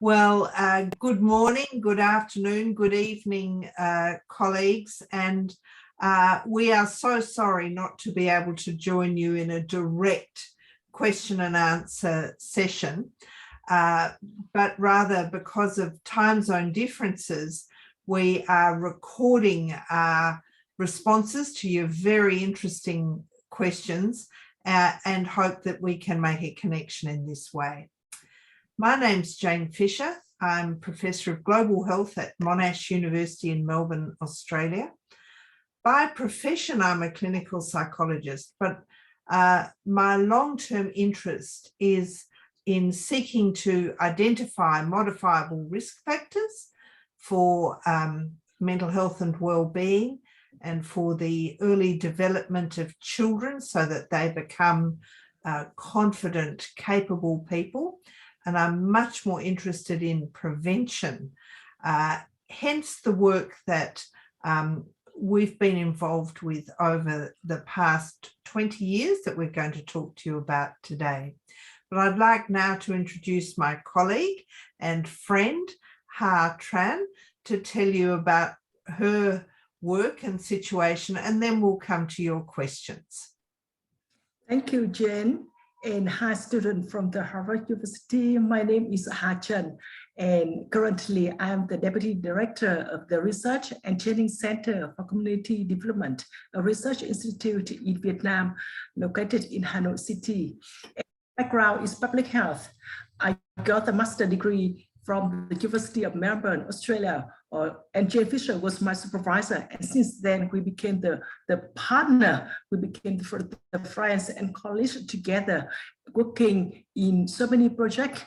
Well, good morning, good afternoon, good evening, colleagues. And we are so sorry not to be able to join you in a direct question and answer session, but rather because of time zone differences, we are recording our responses to your very interesting questions and hope that we can make a connection in this way. My name's Jane Fisher. I'm Professor of Global Health at Monash University in Melbourne, Australia. By profession, I'm a clinical psychologist, but my long-term interest is in seeking to identify modifiable risk factors for mental health and well-being and for the early development of children so that they become confident, capable people. And I'm much more interested in prevention, hence the work that we've been involved with over the past 20 years that we're going to talk to you about today. But I'd like now to introduce my colleague and friend, Ha Tran, to tell you about her work and situation, and then we'll come to your questions. Thank you, Jane. And hi, student from the Harvard University. My name is Ha Tran, and currently I am the Deputy Director of the Research and Training Center for Community Development, a research institute in Vietnam, located in Hanoi City. And my background is public health. I got a master's degree from the University of Melbourne, Australia, and Jane Fisher was my supervisor. And since then, we became the partner. We became the friends and colleagues together, working in so many projects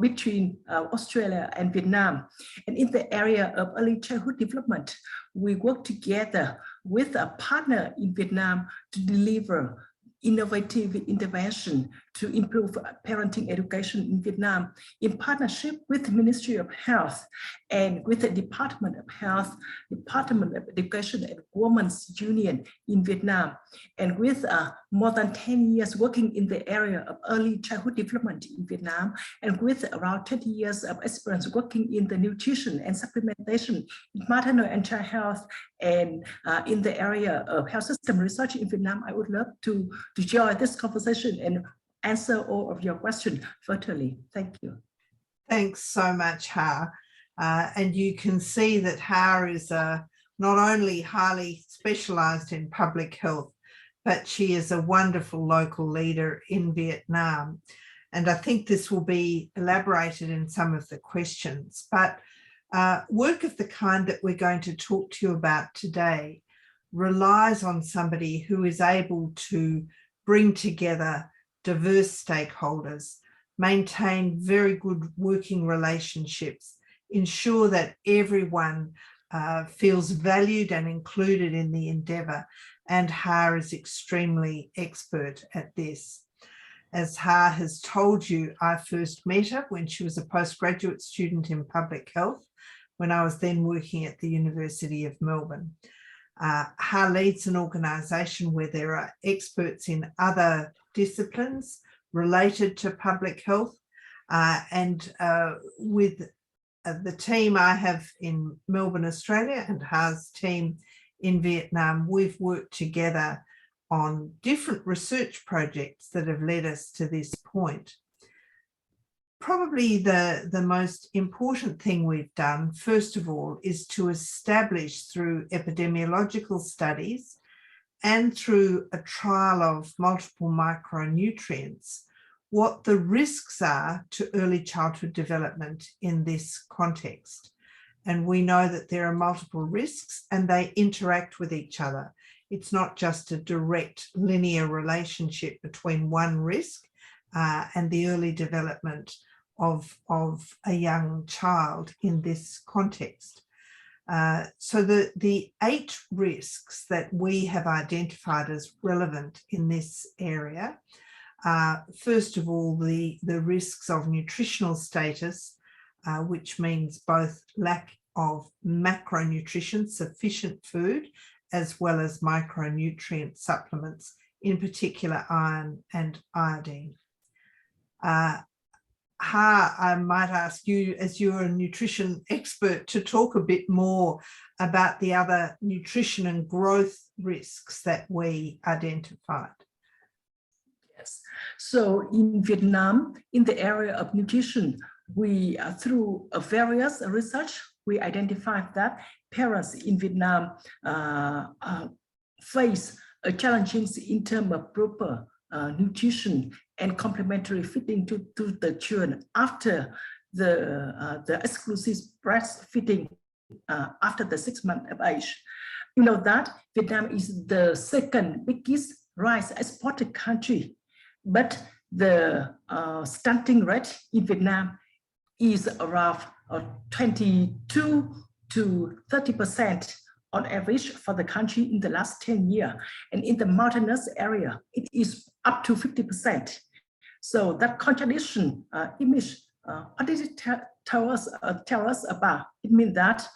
between Australia and Vietnam. And in the area of early childhood development, we work together with a partner in Vietnam to deliver innovative intervention to improve parenting education in Vietnam in partnership with the Ministry of Health and with the Department of Health, Department of Education and Women's Union in Vietnam. And with more than 10 years working in the area of early childhood development in Vietnam, and with around 20 years of experience working in the nutrition and supplementation in maternal and child health and in the area of health system research in Vietnam, I would love to join this conversation and answer all of your questions virtually. Thank you. Thanks so much, Ha. And you can see that Ha is not only highly specialised in public health, but she is a wonderful local leader in Vietnam. And I think this will be elaborated in some of the questions. But work of the kind that we're going to talk to you about today relies on somebody who is able to bring together diverse stakeholders, maintain very good working relationships, ensure that everyone feels valued and included in the endeavour, and Ha is extremely expert at this. As Ha has told you, I first met her when she was a postgraduate student in public health, when I was then working at the University of Melbourne. Ha leads an organisation where there are experts in other disciplines related to public health, and with the team I have in Melbourne, Australia, and Ha's team in Vietnam, we've worked together on different research projects that have led us to this point. Probably the most important thing we've done, first of all, is to establish through epidemiological studies and through a trial of multiple micronutrients what the risks are to early childhood development in this context. And we know that there are multiple risks and they interact with each other. It's not just a direct linear relationship between one risk and the early development of a young child in this context. So the 8 risks that we have identified as relevant in this area are, first of all, the risks of nutritional status, which means both lack of macronutrition, sufficient food, as well as micronutrient supplements, in particular iron and iodine. Ha, I might ask you, as you're a nutrition expert, to talk a bit more about the other nutrition and growth risks that we identified. Yes. So in Vietnam, in the area of nutrition, we, through various research, we identified that parents in Vietnam face challenges in terms of proper nutrition and complementary feeding to the children after the exclusive breastfeeding after the 6 months of age. You know that Vietnam is the second biggest rice exporting country, but the stunting rate in Vietnam is around 22 to 30% on average for the country in the last 10 years. And in the mountainous area, it is up to 50%. So that contradiction image, what did it tell us about? It means that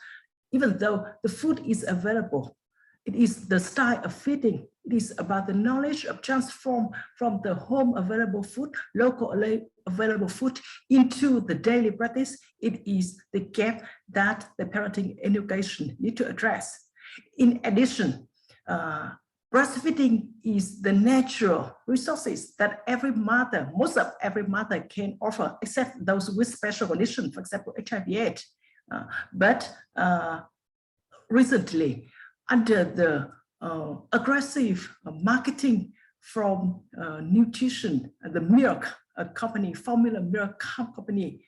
even though the food is available, it is the style of feeding. It is about the knowledge of transform from the home available food, local available food into the daily practice. It is the gap that the parenting education need to address. In addition, breastfeeding is the natural resources that every mother, most of every mother can offer, except those with special conditions, for example, HIV/AIDS. But recently, under the aggressive marketing from nutrition, the milk company, formula milk company,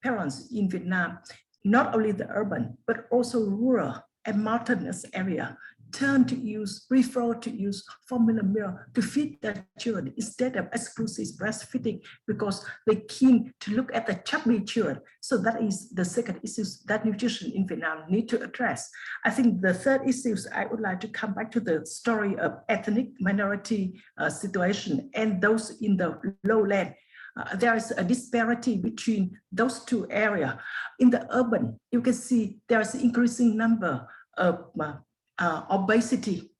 parents in Vietnam, not only the urban, but also rural and mountainous area, prefer to use formula milk to feed their children instead of exclusive breastfeeding, because they keen to look at the chubby children. So that is the second issue that nutrition in Vietnam need to address. I think the third issue, I would like to come back to the story of ethnic minority situation and those in the lowland. There is a disparity between those two areas. In the urban, you can see there's an increasing number of obesity,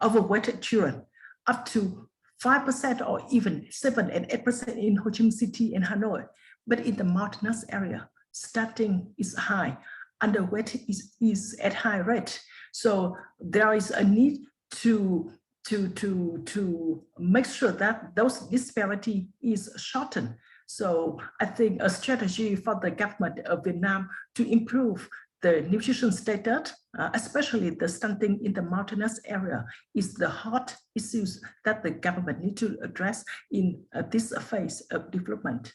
overweight children, up to 5% or even 7 and 8% in Ho Chi Minh City and Hanoi. But in the mountainous area, stunting is high, underweight is at high rate. So there is a need to make sure that those disparity is shortened. So I think a strategy for the government of Vietnam to improve the nutrition status, especially the stunting in the mountainous area, is the hot issues that the government need to address in this phase of development.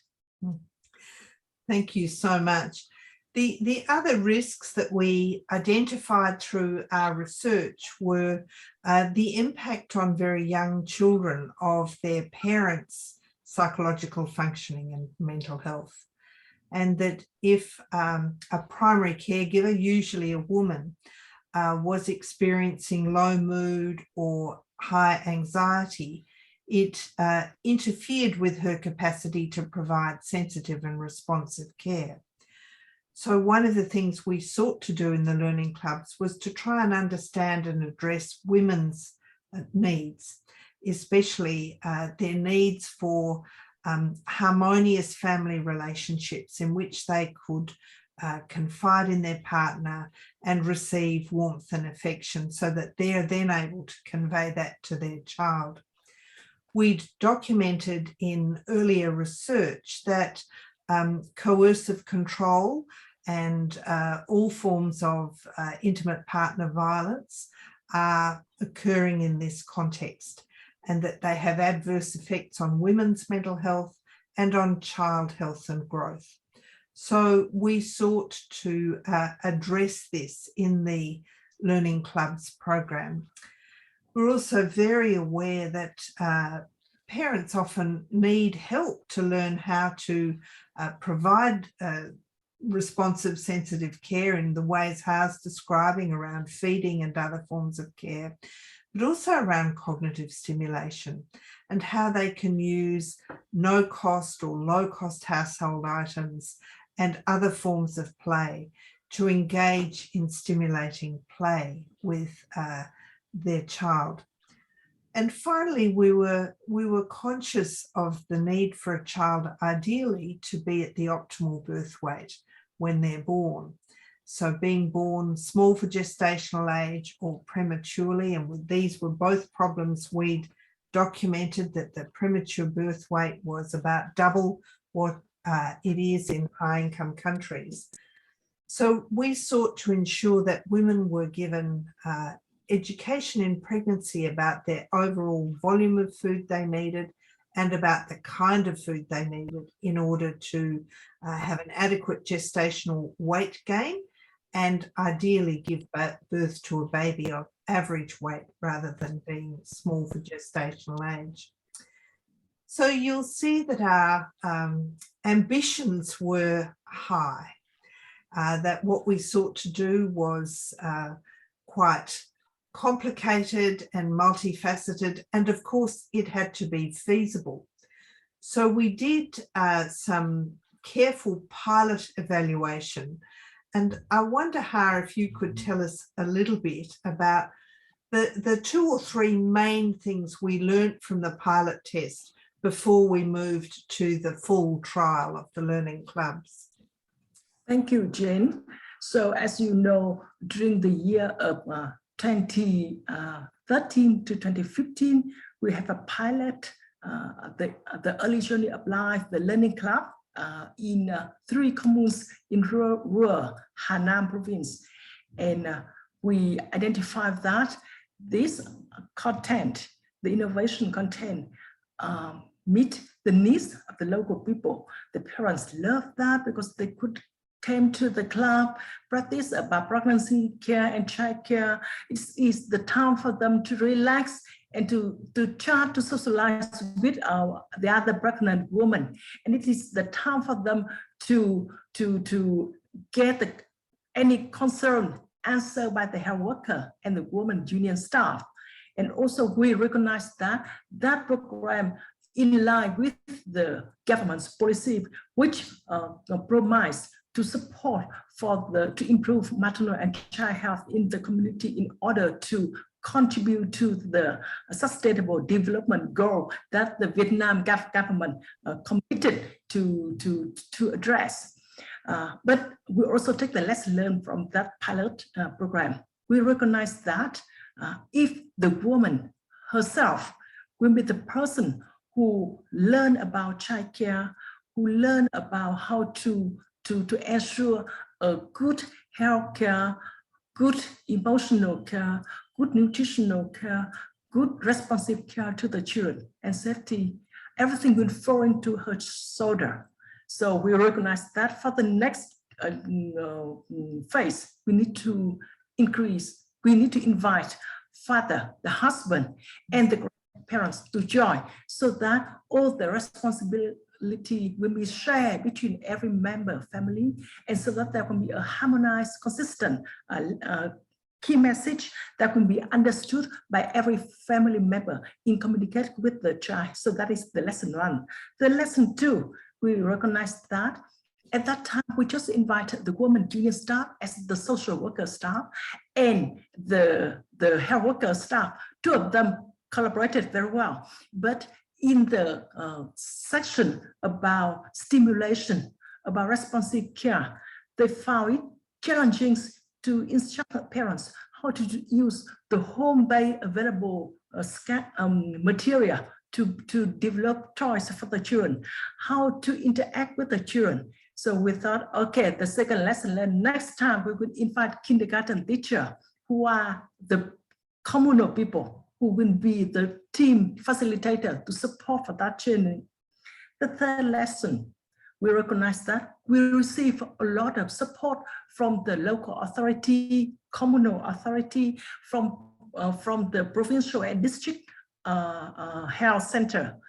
Thank you so much. The other risks that we identified through our research were the impact on very young children of their parents' psychological functioning and mental health. And that if a primary caregiver, usually a woman, was experiencing low mood or high anxiety, it interfered with her capacity to provide sensitive and responsive care. So one of the things we sought to do in the learning clubs was to try and understand and address women's needs, especially their needs for harmonious family relationships in which they could confide in their partner and receive warmth and affection, so that they're then able to convey that to their child. We'd documented in earlier research that coercive control and all forms of intimate partner violence are occurring in this context, and that they have adverse effects on women's mental health and on child health and growth. So we sought to address this in the Learning Clubs program. We're also very aware that parents often need help to learn how to provide responsive, sensitive care in the ways Ha's describing around feeding and other forms of care, but also around cognitive stimulation and how they can use no-cost or low-cost household items and other forms of play to engage in stimulating play with their child. And finally, we were conscious of the need for a child ideally to be at the optimal birth weight when they're born. So being born small for gestational age or prematurely, and these were both problems we'd documented, that the premature birth weight was about double what it is in high-income countries. So we sought to ensure that women were given education in pregnancy about their overall volume of food they needed and about the kind of food they needed in order to have an adequate gestational weight gain and ideally give birth to a baby of average weight rather than being small for gestational age. So you'll see that our ambitions were high, that what we sought to do was quite complicated and multifaceted, and of course it had to be feasible. So we did some careful pilot evaluation, and I wonder, Har, if you could tell us a little bit about the 2 or 3 main things we learnt from the pilot test before we moved to the full trial of the learning clubs. Thank you, Jane. So as you know, during the year of 2013 to 2015, we have a pilot, the early journey of life, the learning club in 3 communes in rural Hanam province. And we identified that this content, the innovation content, meet the needs of the local people. The parents loved that because they could came to the club, practice about pregnancy care and child care. It is the time for them to relax and to chat, to socialize with the other pregnant woman. And it is the time for them to get any concern answered by the health worker and the woman union staff. And also we recognize that that program in line with the government's policy, which promise to support to improve maternal and child health in the community in order to contribute to the sustainable development goal that the Vietnam government committed to address. But we also take the lesson learned from that pilot program. We recognize that if the woman herself will be the person who learn about child care, who learn about how to ensure a good health care, good emotional care, good nutritional care, good responsive care to the children and safety, everything will fall into her shoulder. So we recognize that for the next phase, we need to invite father, the husband, and the parents to join so that all the responsibility will be shared between every member family, and so that there can be a harmonized, consistent key message that can be understood by every family member in communication with the child. So that is the lesson 1. The lesson 2, we recognize that at that time, we just invited the woman junior staff as the social worker staff and the health worker staff. 2 of them collaborated very well. But in the section about stimulation, about responsive care, they found it challenging to instruct parents how to use the home-based available material to develop toys for the children, how to interact with the children. So we thought, okay, the second lesson learned, next time we would invite kindergarten teacher who are the communal people who will be the team facilitator to support for that training. The third lesson, we recognize that we receive a lot of support from the local authority, communal authority, from the provincial and district health center,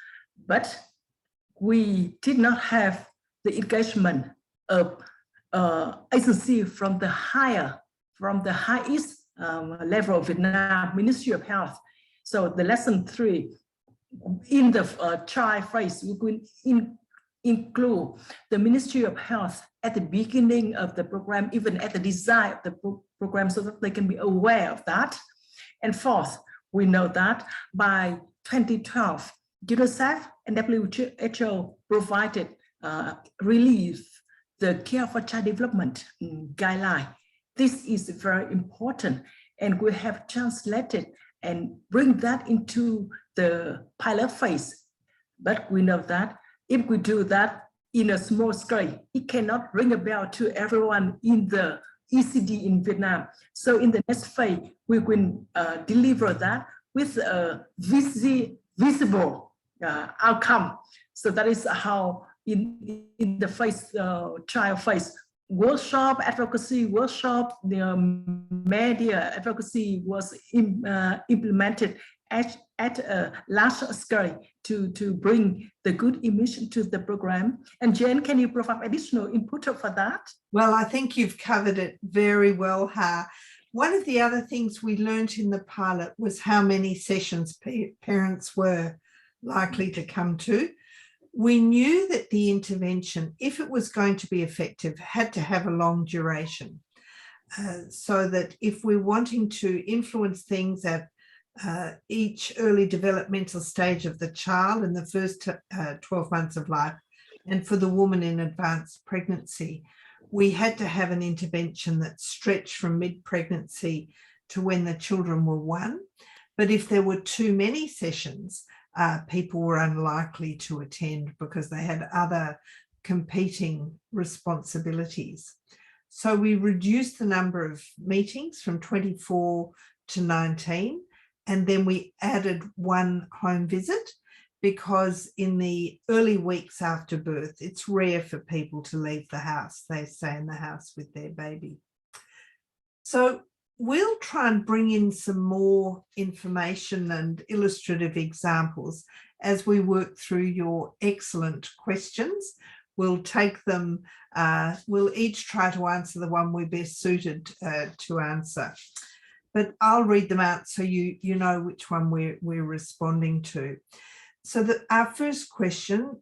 but we did not have the engagement of agency from the highest level of Vietnam, Ministry of Health. So the lesson 3, in the trial phase, we could include the Ministry of Health at the beginning of the program, even at the design of the program, so that they can be aware of that. And 4th, We know that by 2012, UNICEF and WHO provided the care for child development guideline. This is very important, and we have translated and bring that into the pilot phase. But we know that if we do that in a small scale, it cannot ring a bell to everyone in the ECD in Vietnam. So in the next phase, we will deliver that with a visible outcome. So that is how in the phase, child phase, workshop, advocacy workshop, the media advocacy was implemented at a large scale to bring the good image to the program. And Jen, can you provide additional input for that? Well, I think you've covered it very well, Ha. One of the other things we learned in the pilot was how many sessions parents were likely to come to. We knew that the intervention, if it was going to be effective, had to have a long duration. So that if we're wanting to influence things at each early developmental stage of the child in the first 12 months of life, and for the woman in advanced pregnancy, we had to have an intervention that stretched from mid-pregnancy to when the children were 1. But if there were too many sessions, people were unlikely to attend because they had other competing responsibilities. So we reduced the number of meetings from 24 to 19, and then we added 1 home visit, because in the early weeks after birth, it's rare for people to leave the house. They stay in the house with their baby. So we'll try and bring in some more information and illustrative examples as we work through your excellent questions. We'll take them, we'll each try to answer the one we're best suited to answer. But I'll read them out so you know which one we're responding to. So our first question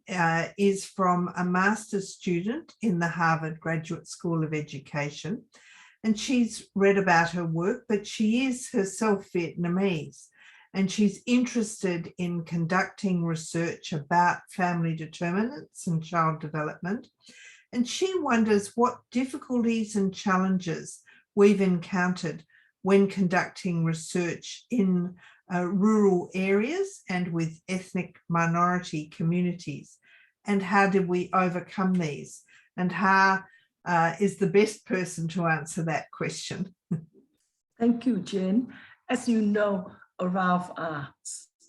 is from a master's student in the Harvard Graduate School of Education. And she's read about her work, but she is herself Vietnamese. And she's interested in conducting research about family determinants and child development. And she wonders what difficulties and challenges we've encountered when conducting research in rural areas and with ethnic minority communities, and how did we overcome these, and how is the best person to answer that question. Thank you, Jane. As you know, around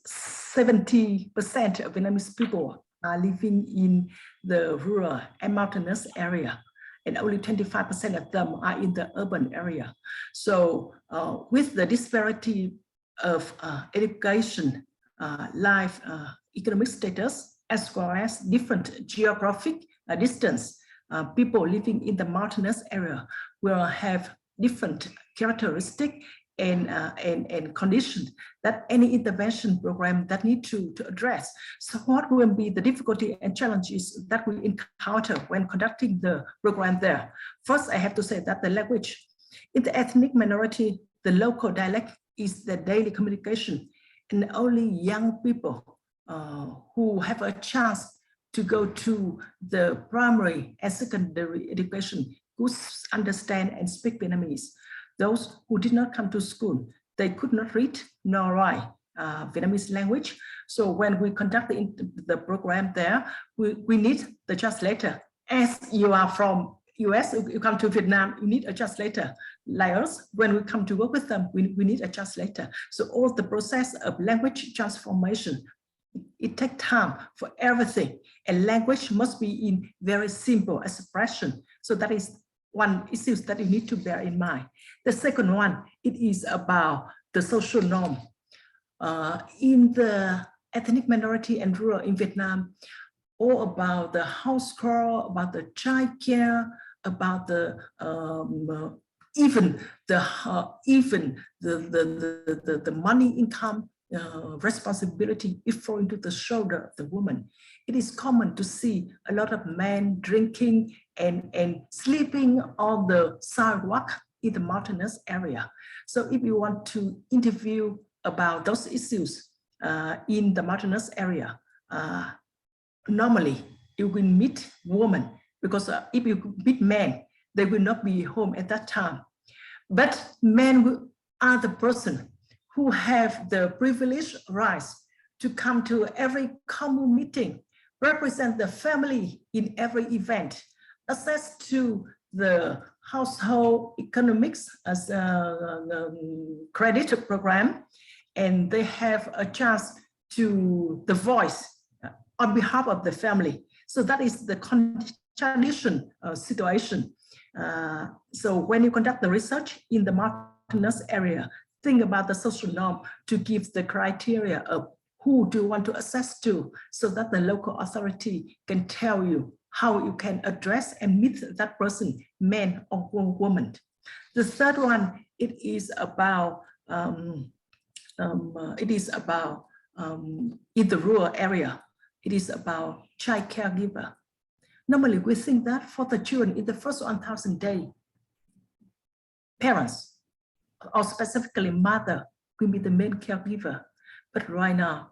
70% of Vietnamese people are living in the rural and mountainous area, and only 25% of them are in the urban area. So with the disparity of education, life, economic status, as well as different geographic distance, people living in the mountainous area will have different characteristics and conditions that any intervention program that need to address. So what will be the difficulty and challenges that we encounter when conducting the program there? First, I have to say that the language in the ethnic minority, the local dialect is the daily communication, and only young people who have a chance to go to the primary and secondary education who understand and speak Vietnamese. Those who did not come to school, they could not read nor write Vietnamese language. So when we conduct the program there, we need the translator. As you are from US, you come to Vietnam, you need a translator. Like us, when we come to work with them, we need a translator. So all the process of language transformation, it takes time for everything. And language must be in very simple expression. So that is one issue that you need to bear in mind. The second one, it is about the social norm. In the ethnic minority and rural in Vietnam, all about the house call, about the child care, about the even the money income responsibility is falling to the shoulder of the woman. It is common to see a lot of men drinking and sleeping on the sidewalk in the mountainous area. So if you want to interview about those issues in the mountainous area. Normally, you will meet women, because if you meet men, they will not be home at that time. But men are the person who have the privileged rights to come to every common meeting, represent the family in every event, access to the household economics as a credit program, and they have a chance to the voice on behalf of the family. So that is the condition situation. So when you conduct the research in the mountainous area, think about the social norm to give the criteria of who do you want to access to, so that the local authority can tell you how you can address and meet that person, man or woman. The third one, it is about in the rural area, it is about child caregiver. Normally, we think that for the children in the first 1,000 days, parents, or specifically mother, will be the main caregiver. But right now,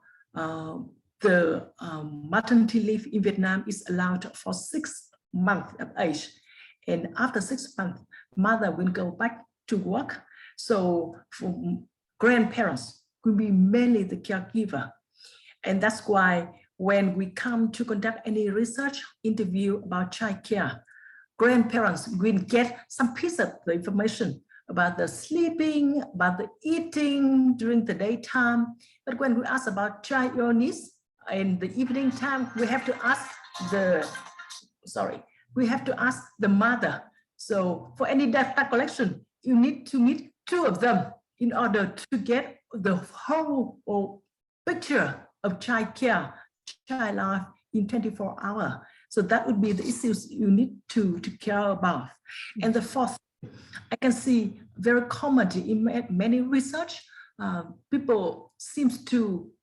the maternity leave in Vietnam is allowed for 6 months of age. And after 6 months, mother will go back to work. So for grandparents will be mainly the caregiver. And that's why when we come to conduct any research interview about child care, grandparents will get some piece of the information about the sleeping, about the eating during the daytime. But when we ask about child needs in the evening time, we have to ask the mother. So for any data collection, you need to meet 2 of them in order to get the whole picture of child care, child life in 24 hours. So that would be the issues you need to care about. And the fourth, I can see very common in many research, people seems to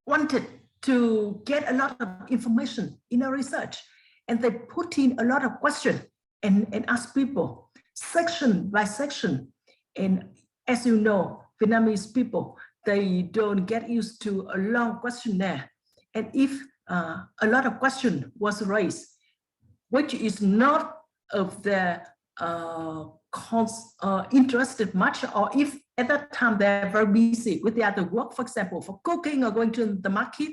wanted to get a lot of information in a research, and they put in a lot of questions and ask people section by section. And as you know, Vietnamese people, they don't get used to a long questionnaire. And if a lot of question was raised, which is not of their interested much, or if at that time they're very busy with the other work, for example, for cooking or going to the market,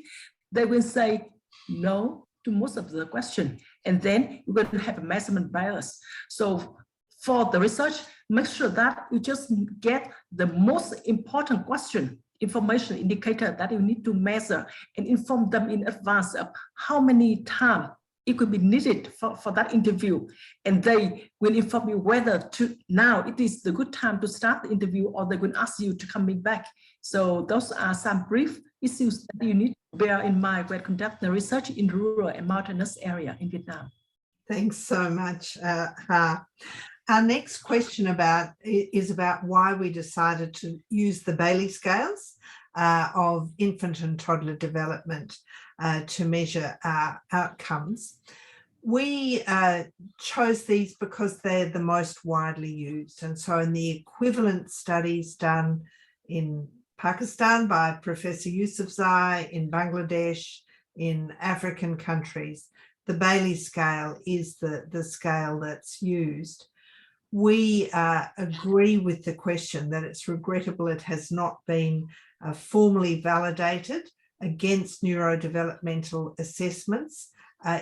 they will say no to most of the question. And then you're going to have a measurement bias. So for the research, make sure that you just get the most important question, information indicator that you need to measure, and inform them in advance of how many times it could be needed for that interview. And they will inform you whether now it is the good time to start the interview, or they will ask you to come back. So those are some brief issues that you need to bear in mind when conducting the research in rural and mountainous area in Vietnam. Thanks so much, Ha. Our next question is about why we decided to use the Bailey scales of infant and toddler development to measure our outcomes. We chose these because they're the most widely used. And so in the equivalent studies done in Pakistan by Professor Yousafzai, in Bangladesh, in African countries, the Bailey scale is the scale that's used. We agree with the question that it's regrettable it has not been formally validated against neurodevelopmental assessments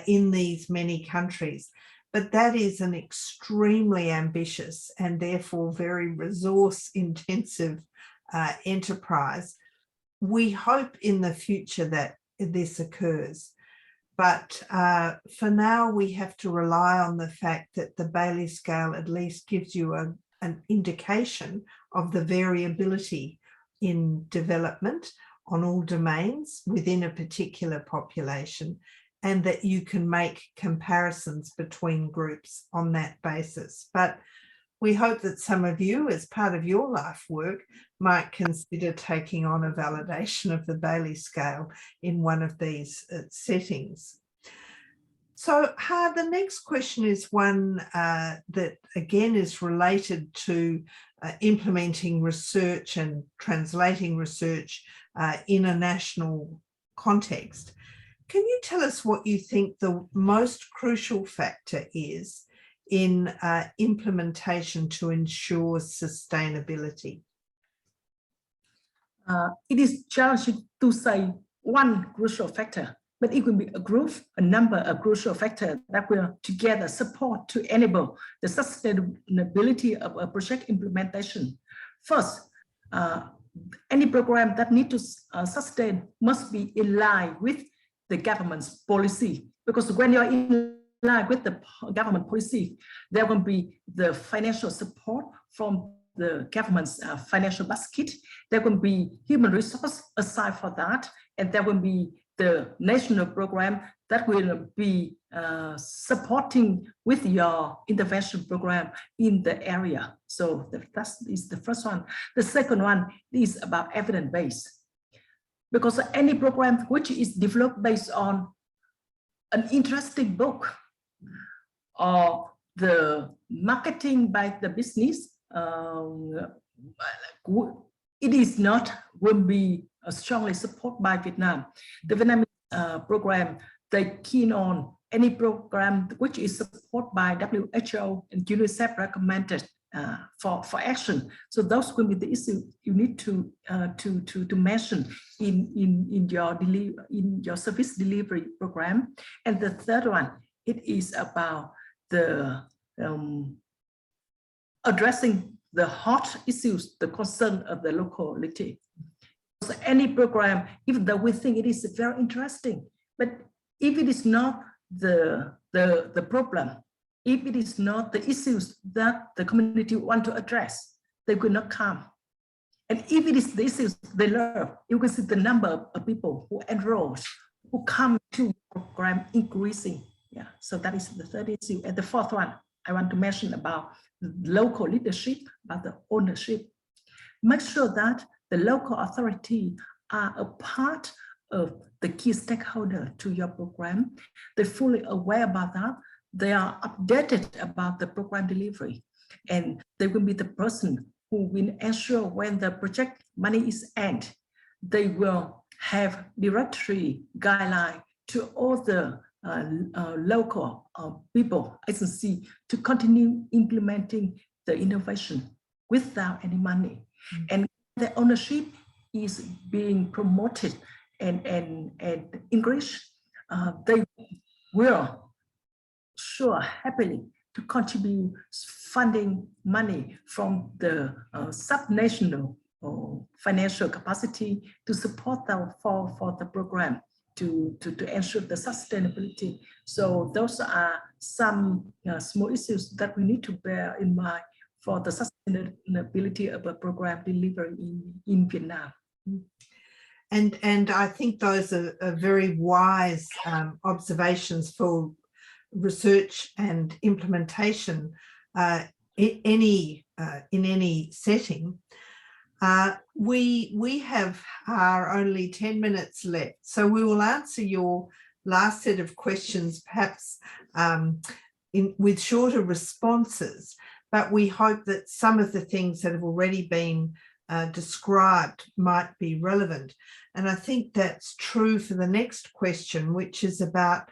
in these many countries. But that is an extremely ambitious and therefore very resource-intensive enterprise. We hope in the future that this occurs. But for now, we have to rely on the fact that the Bailey scale at least gives you an indication of the variability in development on all domains within a particular population, and that you can make comparisons between groups on that basis. But we hope that some of you, as part of your life work, might consider taking on a validation of the Bailey scale in one of these settings. So the next question is one that again is related to implementing research and translating research in a national context. Can you tell us what you think the most crucial factor is in implementation to ensure sustainability? It is challenging to say one crucial factor, but it will be a group, a number of crucial factors that will together support to enable the sustainability of a project implementation. First, any program that needs to sustain must be in line with the government's policy, because when you're in line with the government policy, there will be the financial support from the government's financial basket. There will be human resource aside for that, and there will be the national program that will be supporting with your intervention program in the area. So that is the first one. The second one is about evidence-based, because any program which is developed based on an interesting book or the marketing by the business, it is not will be strongly supported by Vietnam. The Vietnamese program, they keen on any program which is supported by WHO and UNICEF recommended for action. So those will be the issues you need to mention in your service delivery program. And the third one, it is about the addressing the hot issues, the concern of the locality. So any program, even though we think it is very interesting, but if it is not the problem, if it is not the issues that the community want to address, they will not come. And if it is the issues they love, you can see the number of people who enroll, who come to the program increasing. Yeah, so that is the third issue. And the fourth one, I want to mention about local leadership, about the ownership. Make sure that the local authority are a part of the key stakeholder to your program. They're fully aware about that. They are updated about the program delivery, and they will be the person who will ensure when the project money is end, they will have directory guideline to all the local people, agency, to continue implementing the innovation without any money. And the ownership is being promoted and increased. They will sure happily to contribute funding money from the subnational financial capacity to support them for the program to ensure the sustainability. So those are some small issues that we need to bear in mind for the sustainability of a program delivery in Vietnam. And I think those are very wise observations for research and implementation in any setting. We have only 10 minutes left, so we will answer your last set of questions perhaps with shorter responses, but we hope that some of the things that have already been described might be relevant. And I think that's true for the next question, which is about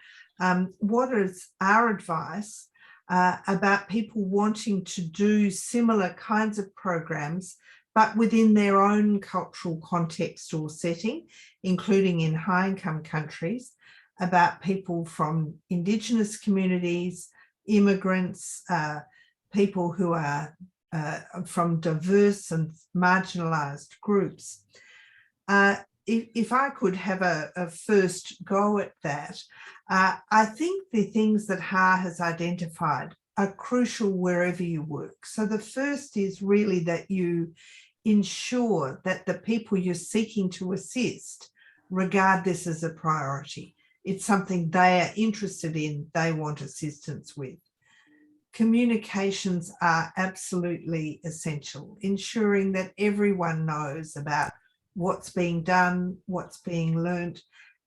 what is our advice about people wanting to do similar kinds of programs, but within their own cultural context or setting, including in high-income countries, about people from Indigenous communities, immigrants, people who are from diverse and marginalised groups. If I could have a first go at that, I think the things that Ha has identified are crucial wherever you work. So the first is really that you ensure that the people you're seeking to assist regard this as a priority. It's something they are interested in, they want assistance with. Communications are absolutely essential, ensuring that everyone knows about what's being done, what's being learnt,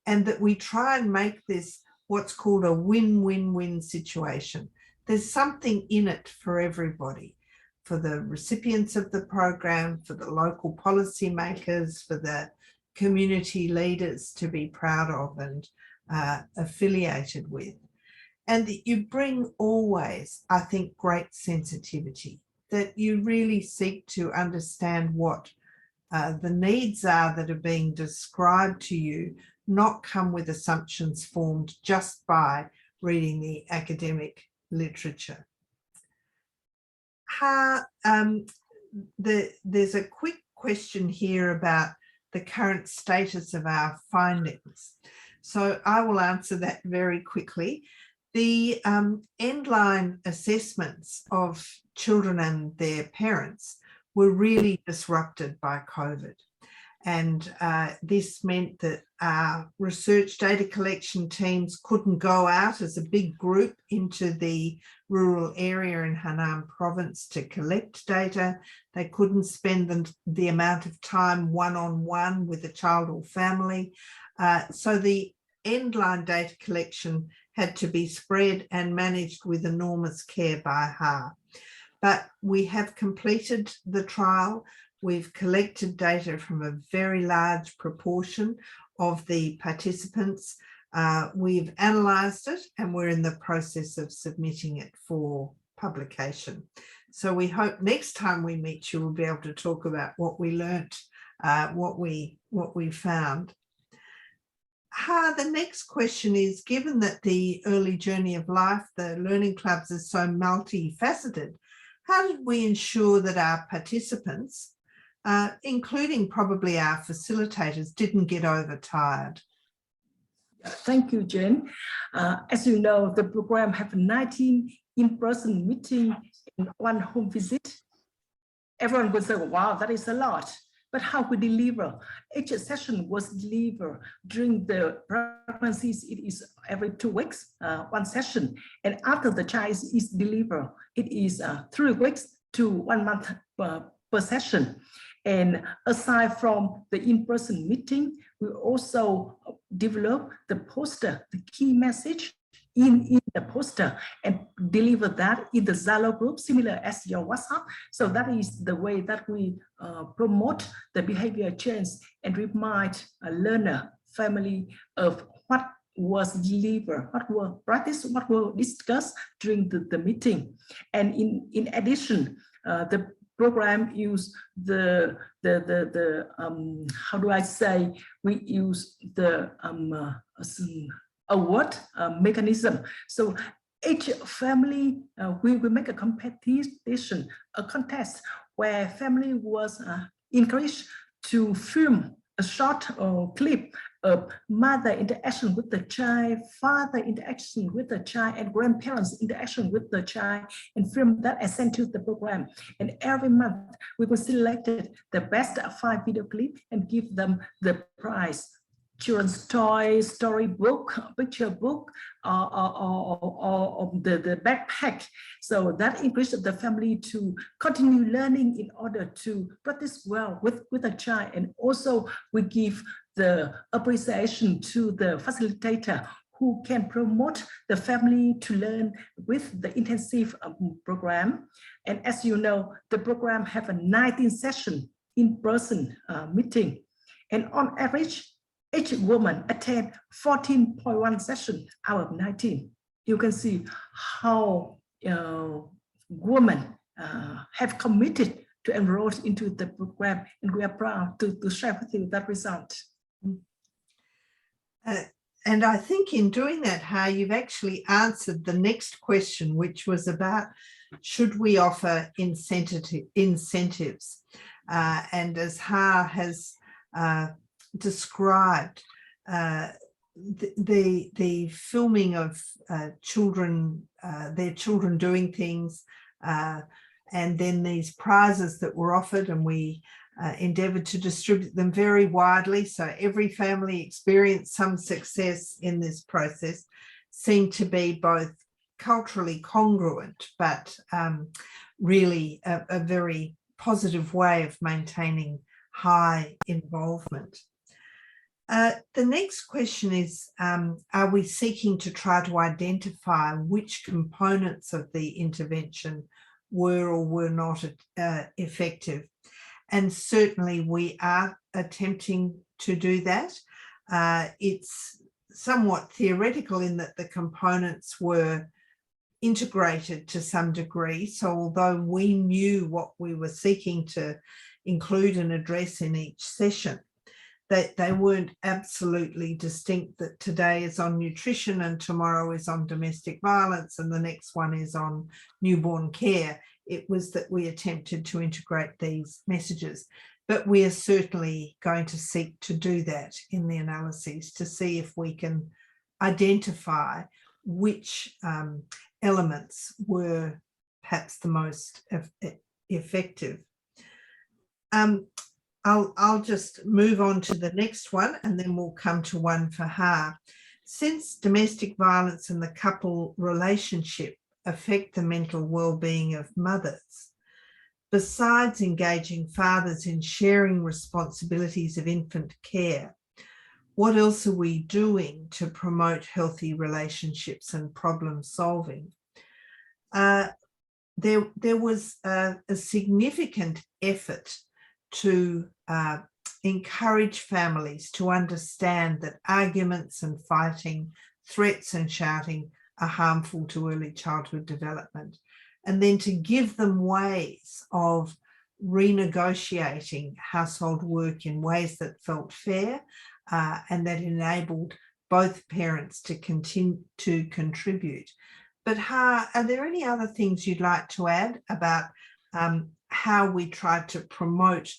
and that we try and make this what's called a win-win-win situation. There's something in it for everybody. for the recipients of the program, for the local policymakers, for the community leaders to be proud of and affiliated with. And that you bring always, I think, great sensitivity, that you really seek to understand what the needs are that are being described to you, not come with assumptions formed just by reading the academic literature. There's a quick question here about the current status of our findings. So I will answer that very quickly. The end-line assessments of children and their parents were really disrupted by COVID. And this meant that our research data collection teams couldn't go out as a big group into the rural area in Henan province to collect data. They couldn't spend the amount of time one-on-one with a child or family. So the end-line data collection had to be spread and managed with enormous care by HA. But we have completed the trial. We've collected data from a very large proportion of the participants. We've analysed it and we're in the process of submitting it for publication. So we hope next time we meet you, we'll be able to talk about what we learnt, what we found. The next question is, given that the early journey of life, the learning clubs, is so multifaceted, how did we ensure that our participants, including probably our facilitators, didn't get overtired? Thank you, Jen. As you know, the program have 19 in-person meetings and 1 home visit. Everyone would say, wow, that is a lot. But how we deliver? Each session was delivered during the pregnancies. It is every 2 weeks, 1 session. And after the child is delivered, it is 3 weeks to 1 month per session. And aside from the in-person meeting, we also develop the poster, the key message in the poster, and deliver that in the Zalo group, similar as your WhatsApp. So that is the way that we promote the behavior change and remind a learner, family of what was delivered, what were practiced, what were discussed during the meeting. And in addition, the program use how do I say, we use the award mechanism. So each family, we will make a competition, a contest where family was encouraged to film a short clip of mother interaction with the child, father interaction with the child, and grandparents interaction with the child, and film that and send to the program. And every month we will select the best 5 video clips and give them the prize. Children's toy, storybook, picture book, or the backpack. So that encourages the family to continue learning in order to practice well with a child. And also we give the appreciation to the facilitator who can promote the family to learn with the intensive program. And as you know, the program have a 19 session in-person meeting. And on average, each woman attend 14.1 sessions out of 19. You can see how women have committed to enroll into the program, and we are proud to share with you that result. And I think in doing that, Ha, you've actually answered the next question, which was about, should we offer incentives? And as Ha has described, the filming of children, their children doing things, and then these prizes that were offered, and we endeavoured to distribute them very widely, so every family experienced some success in this process, seemed to be both culturally congruent, but really a very positive way of maintaining high involvement. The next question is, are we seeking to try to identify which components of the intervention were or were not effective. And certainly we are attempting to do that. It's somewhat theoretical in that the components were integrated to some degree. So although we knew what we were seeking to include and address in each session, that they weren't absolutely distinct, that today is on nutrition and tomorrow is on domestic violence and the next one is on newborn care. It was that we attempted to integrate these messages. But we are certainly going to seek to do that in the analyses to see if we can identify which elements were perhaps the most effective. I'll just move on to the next one and then we'll come to one for Ha. Since domestic violence and the couple relationship affect the mental well-being of mothers, besides engaging fathers in sharing responsibilities of infant care, what else are we doing to promote healthy relationships and problem solving? There was a significant effort to encourage families to understand that arguments and fighting, threats and shouting are harmful to early childhood development, and then to give them ways of renegotiating household work in ways that felt fair and that enabled both parents to continue to contribute. But Ha, are there any other things you'd like to add about how we tried to promote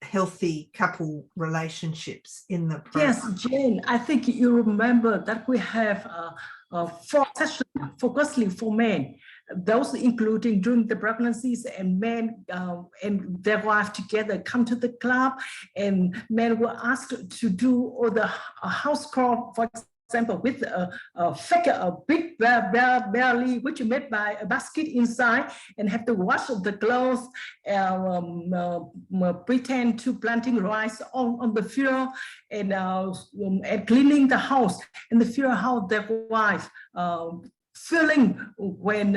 healthy couple relationships in the program? Yes, Jane, I think you remember that we have 4 sessions focusly for men, those including during the pregnancies, and men and their wife together come to the club, and men were asked to do all the house chore, for example, with a big belly, which is made by a basket inside, and have to wash the clothes, pretend to planting rice on the field, and cleaning the house, and the feel how their wife feeling when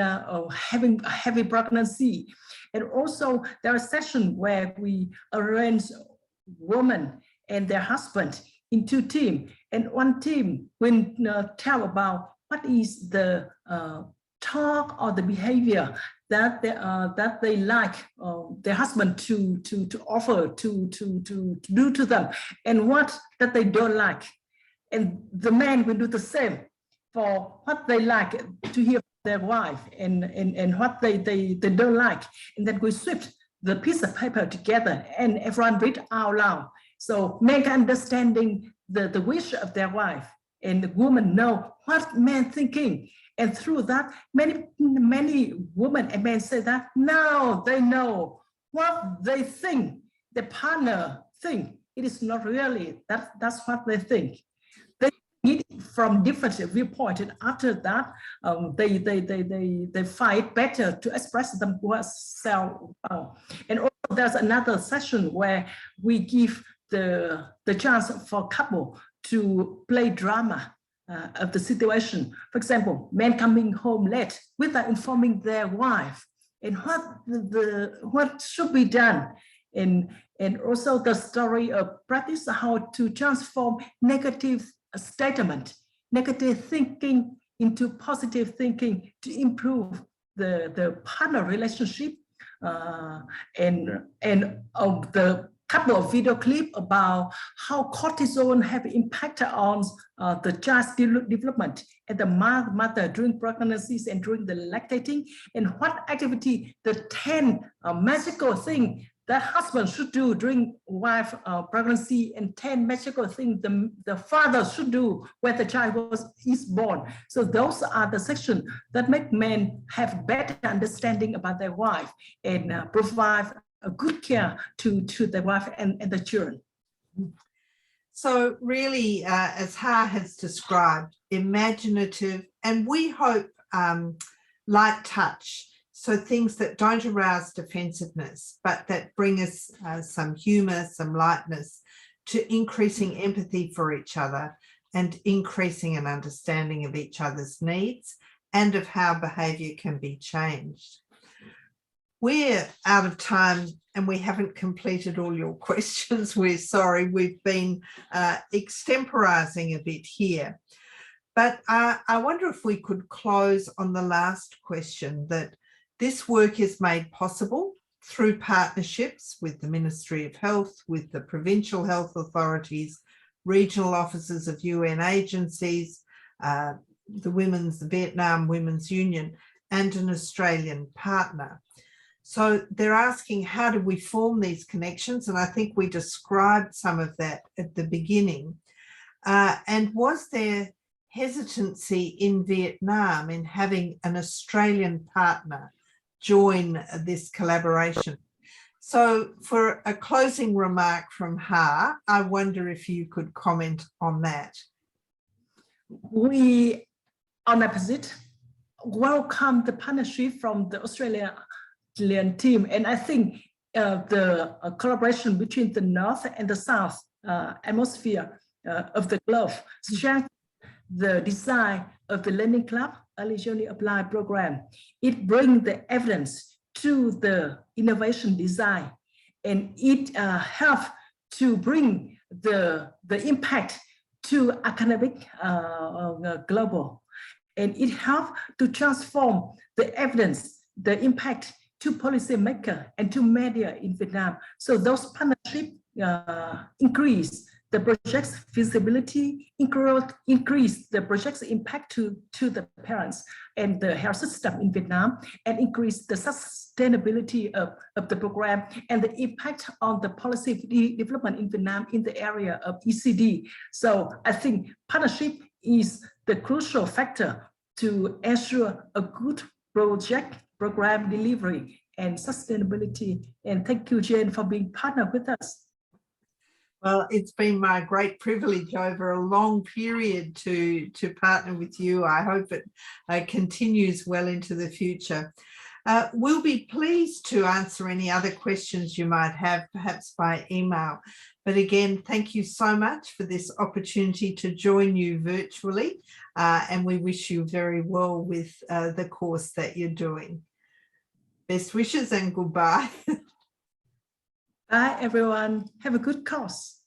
having a heavy pregnancy. And also there are sessions where we arrange women and their husband into team, and one team will tell about what is the talk or the behavior that they like their husband to offer to do to them, and what that they don't like, and the man will do the same for what they like to hear from their wife, and what they don't like, and then we switch the piece of paper together and everyone read out loud. So men can understanding the wish of their wife, and the woman know what men thinking. And through that, many women and men say that now they know what they think the partner think. It is not really that's what they think. They need from different viewpoints, and after that, they fight better to express themselves. And also, there's another session where we give the chance for couple to play drama of the situation. For example, men coming home late without informing their wife, and what should be done, and also the story of practice how to transform negative statement, negative thinking into positive thinking to improve the partner relationship, and of the couple of video clip about how cortisol have impact on the child's development and the mother during pregnancies and during the lactating, and what activity, the 10 magical thing that husband should do during wife pregnancy, and 10 magical things the father should do when the child is born. So those are the sections that make men have better understanding about their wife and provide a good care to the wife and the children. So really, as Ha has described, imaginative, and we hope light touch. So things that don't arouse defensiveness, but that bring us some humor, some lightness, to increasing empathy for each other and increasing an understanding of each other's needs and of how behaviour can be changed. we're out of time and we haven't completed all your questions. We're sorry, we've been extemporizing a bit here. But I wonder if we could close on the last question, that this work is made possible through partnerships with the Ministry of Health, with the provincial health authorities, regional offices of UN agencies, the Vietnam Women's Union, and an Australian partner. So they're asking, how do we form these connections? And I think we described some of that at the beginning. And was there hesitancy in Vietnam in having an Australian partner join this collaboration? So for a closing remark from Ha, I wonder if you could comment on that. We, on opposite, welcome the partnership from the Australian team. And I think the collaboration between the North and the South hemisphere of the globe strengthens the design of the Learning Club Early Journey Applied program. It brings the evidence to the innovation design, and it helps to bring the impact to academic global, and it helps to transform the evidence, the impact to policymakers and to media in Vietnam. So those partnerships increase the project's feasibility, increase the project's impact to the parents and the health system in Vietnam, and increase the sustainability of the program and the impact on the policy development in Vietnam in the area of ECD. So I think partnership is the crucial factor to ensure a good program delivery and sustainability. And thank you, Jane, for being partner with us. Well, it's been my great privilege over a long period to partner with you. I hope it continues well into the future. We'll be pleased to answer any other questions you might have, perhaps by email. But again, thank you so much for this opportunity to join you virtually, and we wish you very well with the course that you're doing. Best wishes and goodbye. Bye, everyone. Have a good course.